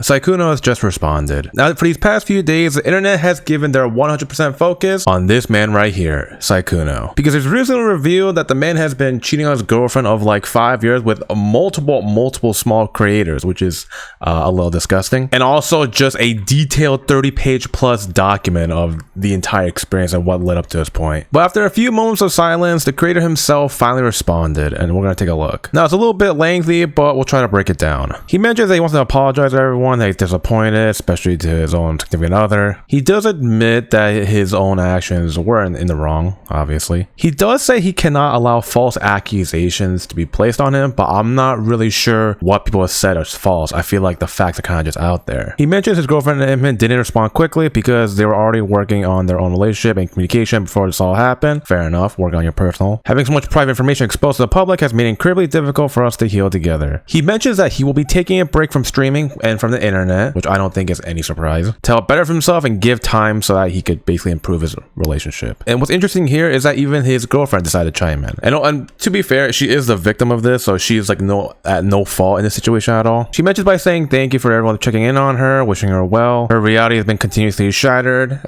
Sykkuno has just responded. Now, for these past few days, the internet has given their 100% focus on this man right here, Sykkuno. Because it's recently revealed that the man has been cheating on his girlfriend of like 5 years with multiple small creators, which is a little disgusting. And also just a detailed 30-page plus document of the entire experience and what led up to this point. But after a few moments of silence, the creator himself finally responded, and we're gonna take a look. Now, it's a little bit lengthy, but we'll try to break it down. He mentions that he wants to apologize to everyone that he's disappointed, especially to his own significant other. He does admit that his own actions were in the wrong, obviously. He does say he cannot allow false accusations to be placed on him, but I'm not really sure what people have said is false. I feel like the facts are kind of just out there. He mentions his girlfriend and him didn't respond quickly because they were already working on their own relationship and communication before this all happened. Fair enough, work on your personal. Having so much private information exposed to the public has made it incredibly difficult for us to heal together. He mentions that he will be taking a break from streaming and from the internet, which I don't think is any surprise, to help better for himself and give time so that he could basically improve his relationship. And what's interesting here is that even his girlfriend decided to chime in. And to be fair, she is the victim of this, so she's like at no fault in this situation at all. She mentions by saying thank you for everyone checking in on her, wishing her well. Her reality has been continuously shattered,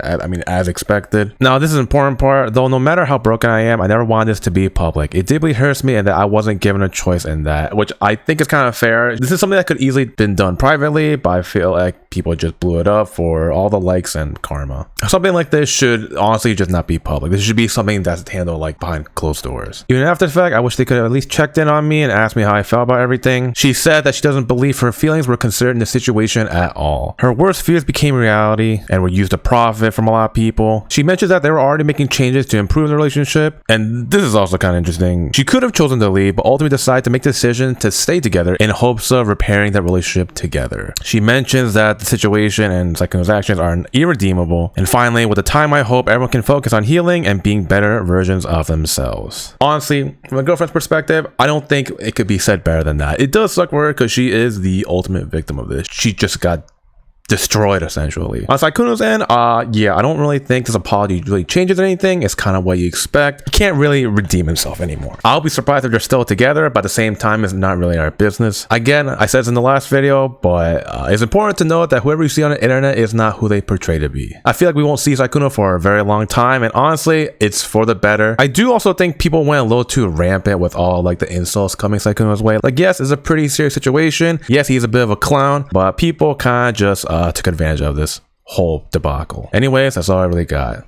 as expected. Now, this is an important part, though. No matter how broken I am, I never wanted this to be public. It deeply hurts me and that I wasn't given a choice in that, which I think is kind of fair. This is something that could easily been done privately, but I feel like people just blew it up for all the likes and karma. Something like this should honestly just not be public. This should be something that's handled like behind closed doors. Even after the fact, I wish they could have at least checked in on me and asked me how I felt about everything. She said that she doesn't believe her feelings were considered in the situation at all. Her worst fears became reality and were used to profit from a lot of people. She mentions that they were already making changes to improve the relationship, and this is also kind of interesting. She could have chosen to leave, but ultimately decided to make the decision to stay together in hopes of repairing that relationship together. She mentions that the situation and Sykkuno's actions are irredeemable. And finally, with the time, I hope everyone can focus on healing and being better versions of themselves. Honestly, from a girlfriend's perspective, I don't think it could be said better than that. It does suck for her because she is the ultimate victim of this. She just got destroyed essentially. On Sykkuno's end, yeah, I don't really think this apology really changes anything. It's kind of what you expect. He can't really redeem himself anymore. I'll be surprised if they're still together, but at the same time, it's not really our business. Again, I said this in the last video, but it's important to note that whoever you see on the internet is not who they portray to be. I feel like we won't see Sykkuno for a very long time, and honestly, it's for the better. I do also think people went a little too rampant with all like the insults coming Sykkuno's way. Like, yes, it's a pretty serious situation. Yes, he's a bit of a clown, but people kind of just took advantage of this whole debacle. Anyways, that's all I really got.